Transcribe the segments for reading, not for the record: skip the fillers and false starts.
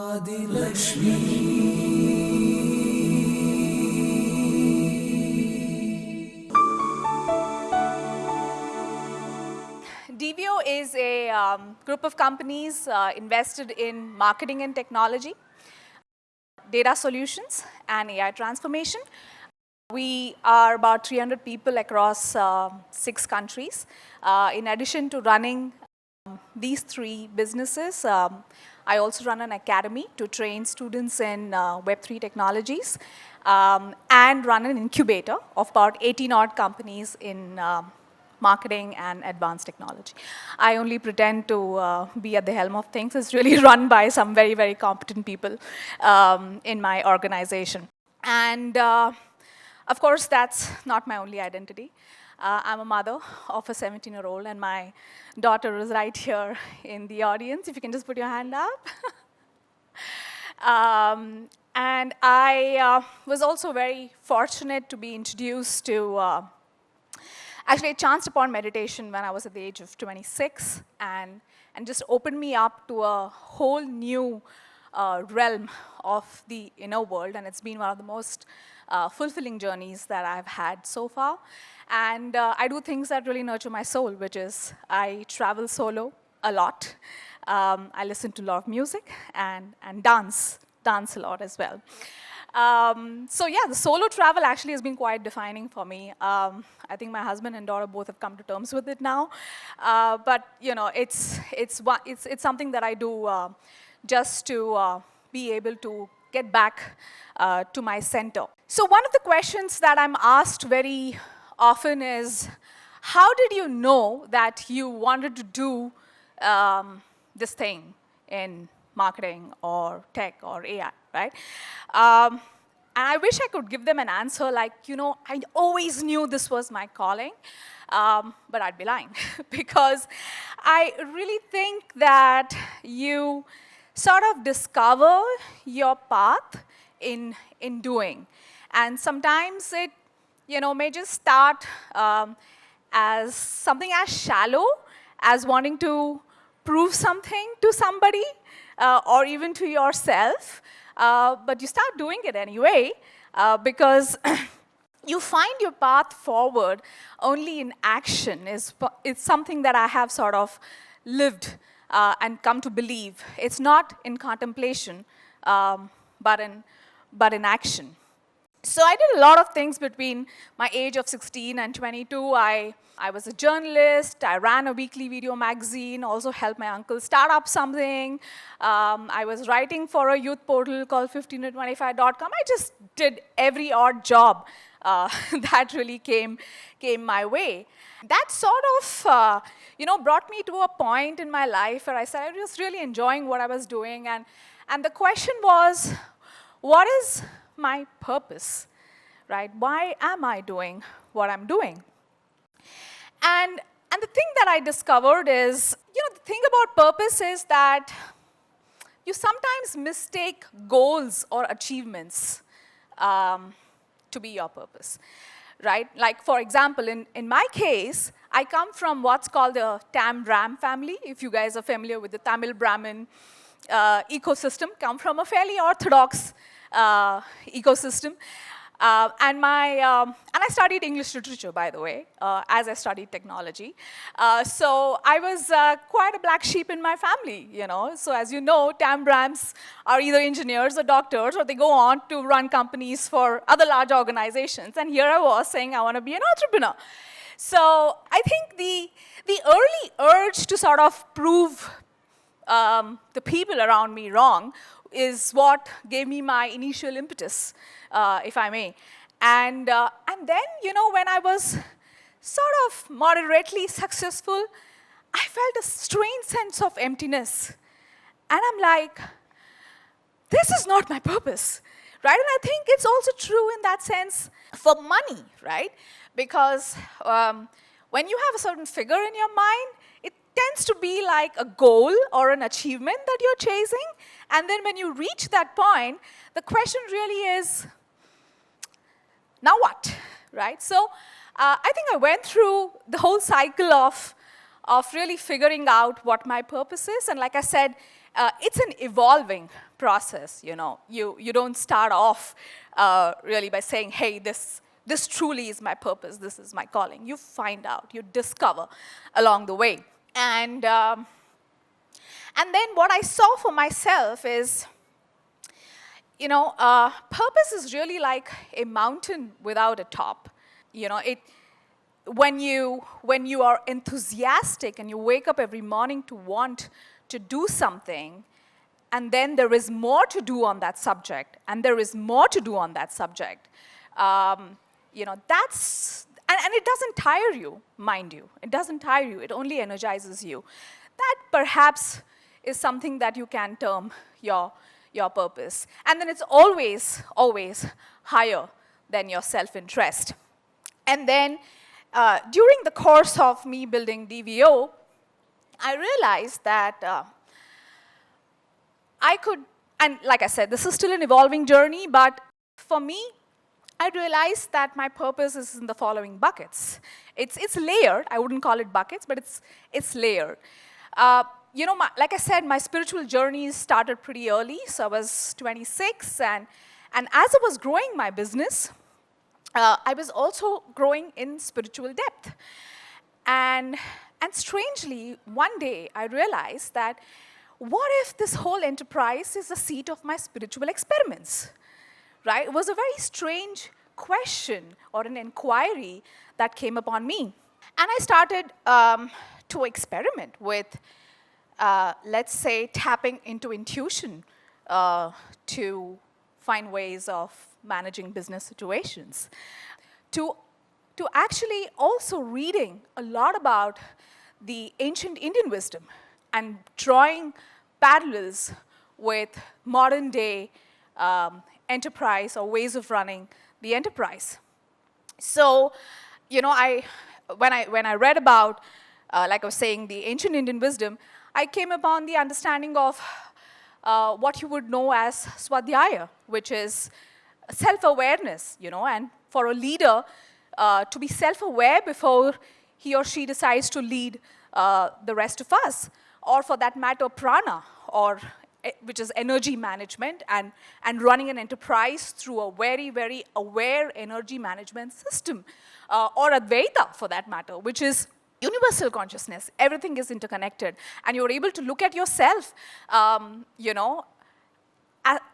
DViO is a group of companies invested in marketing and technology, data solutions, and AI transformation. We are about 300 people across 6 countries. In addition to running these 3 businesses, I also run an academy to train students in Web3 technologies and run an incubator of about 18-odd companies in marketing and advanced technology. I only pretend to be at the helm of things. It's really run by some very, very competent people in my organization. And of course, that's not my only identity. I'm a mother of a 17-year-old, and my daughter is right here in the audience. If you can just put your hand up. And I was also very fortunate to be introduced to actually, I chanced upon meditation when I was at the age of 26, and just opened me up to a whole new realm of the inner world, and it's been one of the most fulfilling journeys that I've had so far. And I do things that really nurture my soul, which is I travel solo a lot. I listen to a lot of music and dance a lot as well. So yeah, the solo travel actually has been quite defining for me. I think my husband and daughter both have come to terms with it now. But you know, it's something that I do just to be able to get back to my center. So one of the questions that I'm asked very often is, how did you know that you wanted to do this thing in marketing or tech or AI, right? And I wish I could give them an answer like, you know, I always knew this was my calling, but I'd be lying because I really think that you sort of discover your path in doing. And sometimes it, you know, may just start as something as shallow as wanting to prove something to somebody or even to yourself, but you start doing it anyway because you find your path forward only in action. It's something that I have sort of lived and come to believe. It's not in contemplation, but in action. So I did a lot of things between my age of 16 and 22. I was a journalist. I ran a weekly video magazine, also helped my uncle start up something. I was writing for a youth portal called 15to25.com. I just did every odd job that really came my way. That sort of, you know, brought me to a point in my life where I said I was really enjoying what I was doing. And the question was, what is my purpose, right? Why am I doing what I'm doing? And the thing that I discovered is, you know, the thing about purpose is that you sometimes mistake goals or achievements to be your purpose, right? Like, for example, in my case, I come from what's called the Tam Ram family. If you guys are familiar with the Tamil Brahmin ecosystem, come from a fairly orthodox ecosystem. And I studied English literature, by the way, as I studied technology. So I was quite a black sheep in my family, you know. So as you know, Tam Brahms are either engineers or doctors, or they go on to run companies for other large organizations. And here I was saying I want to be an entrepreneur. So I think the early urge to sort of prove the people around me wrong is what gave me my initial impetus, if I may. And then, you know, when I was sort of moderately successful, I felt a strange sense of emptiness. And I'm like, this is not my purpose, right? And I think it's also true in that sense for money, right? Because when you have a certain figure in your mind, it tends to be like a goal or an achievement that you're chasing. And then when you reach that point, the question really is, now what, right? So I think I went through the whole cycle of really figuring out what my purpose is. And like I said, it's an evolving process, you know. You don't start off really by saying, hey, this truly is my purpose, this is my calling. You find out, you discover along the way. And then what I saw for myself is, you know, purpose is really like a mountain without a top. You know, when you are enthusiastic and you wake up every morning to want to do something, and then there is more to do on that subject, and there is more to do on that subject, you know, and it doesn't tire you, mind you. It doesn't tire you, it only energizes you. That perhaps is something that you can term your purpose. And then it's always, always higher than your self-interest. And then during the course of me building DViO, I realized that I could, and like I said, this is still an evolving journey, but for me, I realized that my purpose is in the following buckets. It's layered. I wouldn't call it buckets, but it's layered. You know, like I said, my spiritual journey started pretty early. So I was 26, and as I was growing my business, I was also growing in spiritual depth. And strangely, one day I realized that what if this whole enterprise is the seat of my spiritual experiments? Right? It was a very strange question or an inquiry that came upon me. And I started to experiment with, let's say, tapping into intuition to find ways of managing business situations. To actually also reading a lot about the ancient Indian wisdom and drawing parallels with modern day enterprise or ways of running the enterprise. So, you know, when I read about, like I was saying, the ancient Indian wisdom, I came upon the understanding of what you would know as Sowmya Iyer, which is self-awareness, you know, and for a leader to be self-aware before he or she decides to lead the rest of us, or for that matter, prana, or which is energy management, and running an enterprise through a very, very aware energy management system, or Advaita, for that matter, which is universal consciousness. Everything is interconnected, and you're able to look at yourself, you know,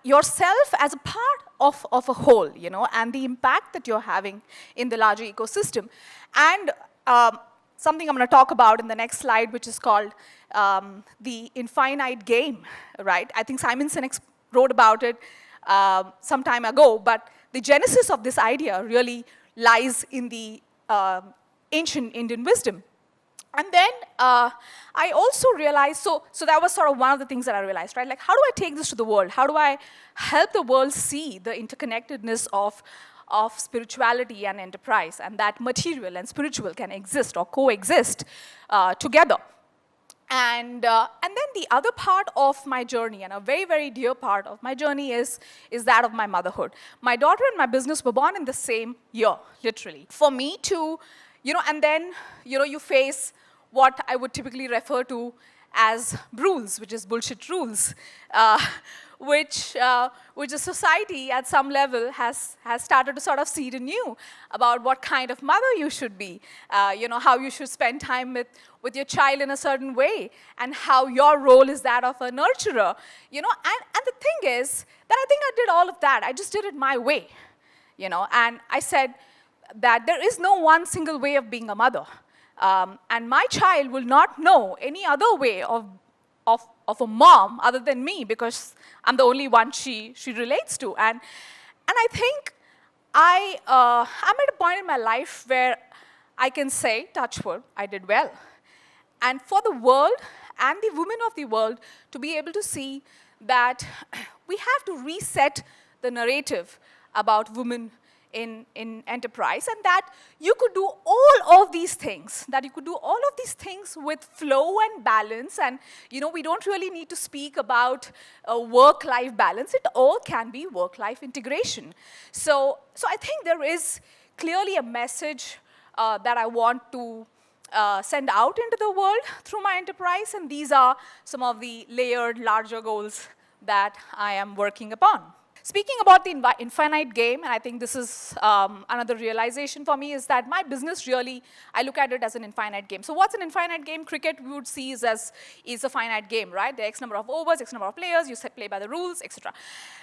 yourself as a part of a whole, you know, and the impact that you're having in the larger ecosystem. And something I'm going to talk about in the next slide, which is called the infinite game, right? I think Simon Sinek wrote about it some time ago, but the genesis of this idea really lies in the ancient Indian wisdom. And then I also realized, so that was sort of one of the things that I realized, right? Like, how do I take this to the world? How do I help the world see the interconnectedness of spirituality and enterprise, and that material and spiritual can exist or coexist together? And then the other part of my journey, and a very, very dear part of my journey, is that of my motherhood. My daughter and my business were born in the same year, literally. For me to, you know, and then, you know, you face what I would typically refer to as rules, which is bullshit rules, which the society at some level has started to sort of seed in you about what kind of mother you should be, you know, how you should spend time with your child in a certain way, and how your role is that of a nurturer, you know. And the thing is that I think I did all of that. I just did it my way, you know, and I said that there is no one single way of being a mother. And my child will not know any other way of a mom other than me, because I'm the only one she relates to. And I think I'm at a point in my life where I can say, touch wood, I did well. And for the world and the women of the world to be able to see that we have to reset the narrative about women in enterprise, and that you could do all of these things, with flow and balance. And, you know, we don't really need to speak about work-life balance. It all can be work-life integration. So I think there is clearly a message that I want to send out into the world through my enterprise, and these are some of the layered, larger goals that I am working upon. Speaking about the infinite game, and I think this is another realization for me, is that my business really, I look at it as an infinite game. So what's an infinite game? Cricket, we would see is a finite game, right? There are X number of overs, X number of players, you play by the rules, etc.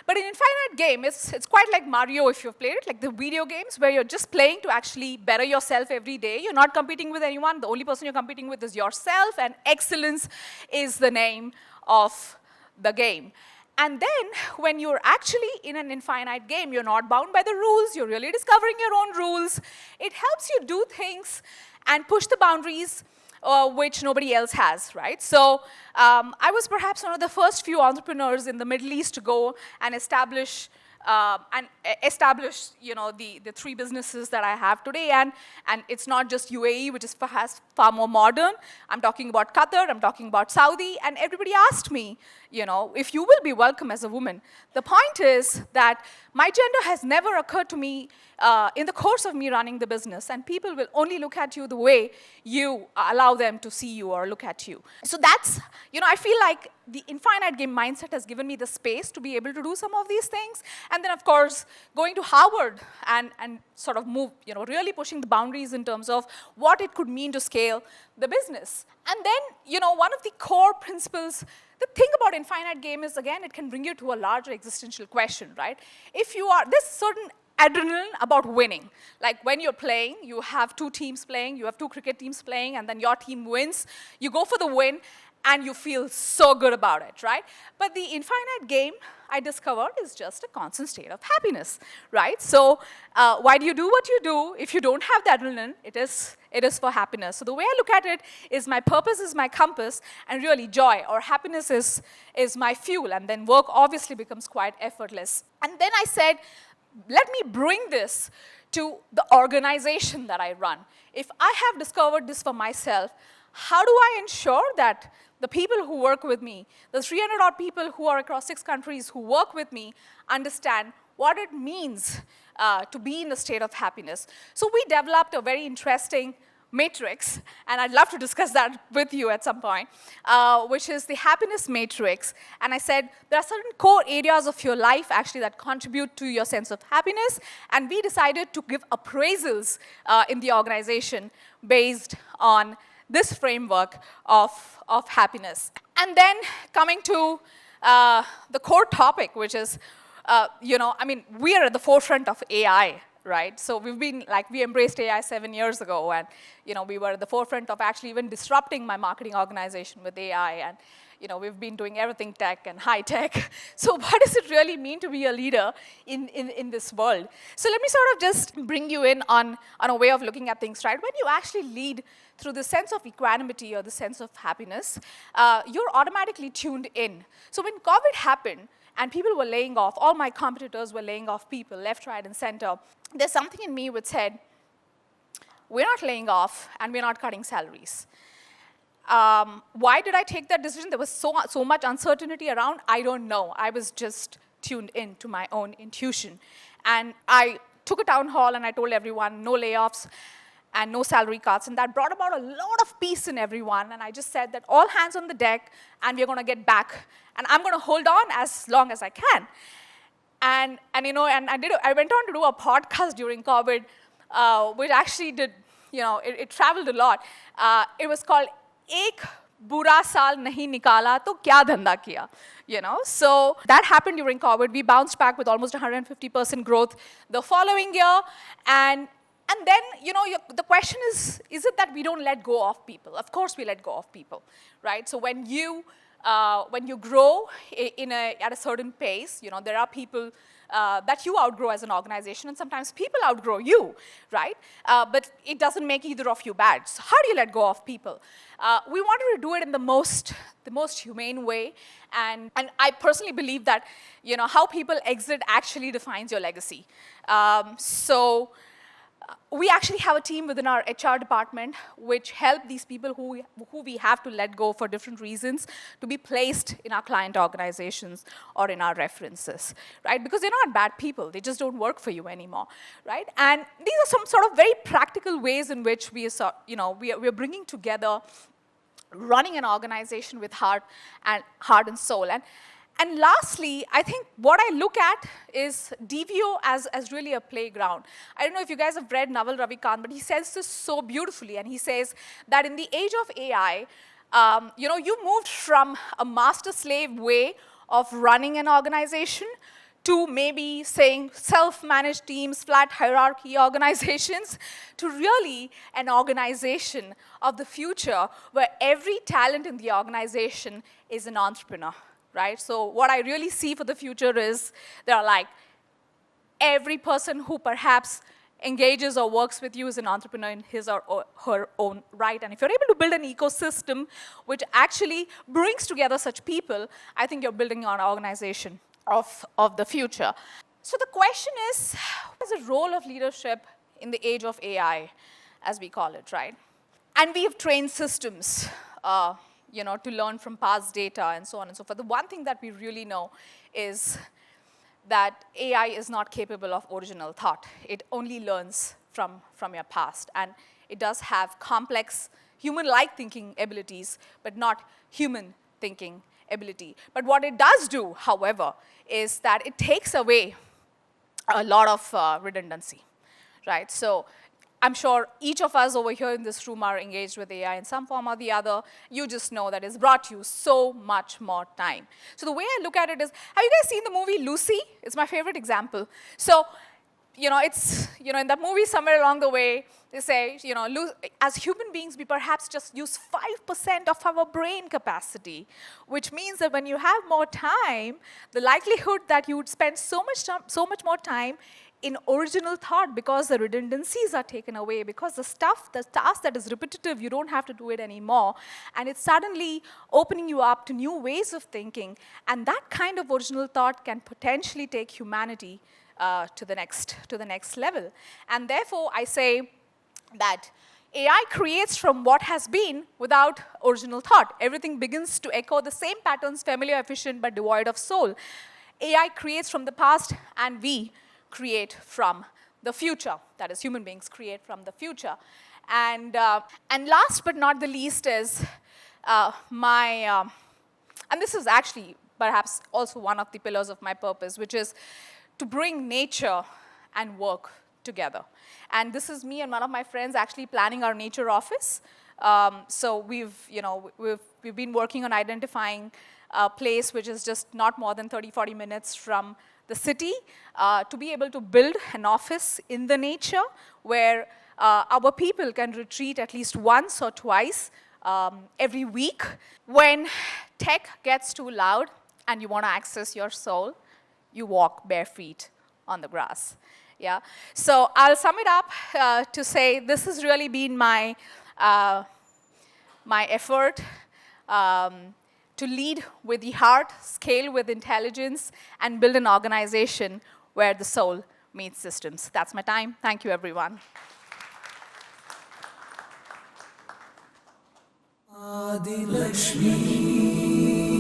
But an infinite game, it's quite like Mario if you've played it, like the video games where you're just playing to actually better yourself every day. You're not competing with anyone. The only person you're competing with is yourself, and excellence is the name of the game. And then, when you're actually in an infinite game, you're not bound by the rules, you're really discovering your own rules. It helps you do things and push the boundaries which nobody else has, right? So I was perhaps one of the first few entrepreneurs in the Middle East to go and establish the three businesses that I have today. And it's not just UAE, which is perhaps far more modern. I'm talking about Qatar, I'm talking about Saudi, and everybody asked me, if you will be welcome as a woman. The point is that my gender has never occurred to me in the course of me running the business, and people will only look at you the way you allow them to see you or look at you. So that's, I feel like the infinite game mindset has given me the space to be able to do some of these things. And then, of course, going to Harvard and sort of move, really pushing the boundaries in terms of what it could mean to scale the business. And then, one of the core principles, the thing about infinite game is, again, it can bring you to a larger existential question, right? There's certain adrenaline about winning. Like when you're playing, you have two teams playing, you have two cricket teams playing, and then your team wins. You go for the win, and you feel so good about it, right? But the infinite game, I discovered, is just a constant state of happiness, right? So why do you do what you do? If you don't have the adrenaline, it is for happiness. So the way I look at it is my purpose is my compass, and really joy or happiness is my fuel, and then work obviously becomes quite effortless. And then I said, let me bring this to the organization that I run. If I have discovered this for myself, how do I ensure that the people who work with me, the 300-odd people who are across 6 countries who work with me, understand what it means to be in a state of happiness? So we developed a very interesting matrix, and I'd love to discuss that with you at some point, which is the happiness matrix. And I said, there are certain core areas of your life, actually, that contribute to your sense of happiness, and we decided to give appraisals in the organization based on this framework of happiness. And then coming to the core topic, which is, we are at the forefront of AI, right? So we embraced AI 7 years ago, and, we were at the forefront of actually even disrupting my marketing organization with AI, and, we've been doing everything tech and high tech. So what does it really mean to be a leader in this world? So let me sort of just bring you in on a way of looking at things, right? When you actually lead through the sense of equanimity or the sense of happiness, you're automatically tuned in. So when COVID happened, and people were laying off, all my competitors were laying off people, left, right, and center, there's something in me which said, we're not laying off, and we're not cutting salaries. Why did I take that decision? There was so much uncertainty around. I don't know. I was just tuned in to my own intuition. And I took a town hall, and I told everyone, no layoffs and no salary cuts. And that brought about a lot of peace in everyone. And I just said that all hands on the deck, and we're going to get back. And I'm going to hold on as long as I can. And I went on to do a podcast during COVID, which actually did, it traveled a lot. It was called Ek Bura Saal Nahi Nikala To Kya Dhanda Kiya? So that happened during COVID. We bounced back with almost 150% growth the following year. And then, the question is it that we don't let go of people? Of course we let go of people, right? So when you grow at a certain pace, there are people that you outgrow as an organization, and sometimes people outgrow you, right? But it doesn't make either of you bad. So how do you let go of people? We wanted to do it in the most humane way, and I personally believe that, how people exit actually defines your legacy. So We actually have a team within our HR department which help these people who we have to let go for different reasons to be placed in our client organizations or in our references, right? Because they're not bad people, they just don't work for you anymore, right? And these are some sort of very practical ways in which we are bringing together running an organization with heart and soul. And lastly, I think what I look at is DViO as really a playground. I don't know if you guys have read Naval Ravikant, but he says this so beautifully, and he says that in the age of AI, you moved from a master-slave way of running an organization to maybe saying self-managed teams, flat hierarchy organizations, to really an organization of the future where every talent in the organization is an entrepreneur. Right? So what I really see for the future is there are like every person who perhaps engages or works with you is an entrepreneur in his or her own right. And if you're able to build an ecosystem which actually brings together such people, I think you're building an organization of the future. So the question is, what is the role of leadership in the age of AI, as we call it, right? And we have trained systems to learn from past data and so on and so forth. The one thing that we really know is that AI is not capable of original thought. It only learns from your past. And it does have complex human-like thinking abilities, but not human thinking ability. But what it does do, however, is that it takes away a lot of redundancy, right? So I'm sure each of us over here in this room are engaged with AI in some form or the other. You just know that it's brought you so much more time. So the way I look at it is, have you guys seen the movie Lucy? It's my favorite example. So, it's, in that movie somewhere along the way, they say, as human beings, we perhaps just use 5% of our brain capacity, which means that when you have more time, the likelihood that you would spend so much more time in original thought, because the redundancies are taken away, because the task that is repetitive, you don't have to do it anymore. And it's suddenly opening you up to new ways of thinking. And that kind of original thought can potentially take humanity to the next level. And therefore, I say that AI creates from what has been without original thought. Everything begins to echo the same patterns, familiar, efficient, but devoid of soul. AI creates from the past, and we create from the future. That is, human beings create from the future. And last but not the least is and this is actually perhaps also one of the pillars of my purpose, which is to bring nature and work together. And this is me and one of my friends actually planning our nature office. So we've been working on identifying a place which is just not more than 30-40 minutes from the city, to be able to build an office in the nature where our people can retreat at least once or twice every week. When tech gets too loud and you want to access your soul, you walk bare feet on the grass. Yeah. So I'll sum it up to say this has really been my effort to lead with the heart, scale with intelligence, and build an organization where the soul meets systems. That's my time. Thank you, everyone. Adi Lakshmi.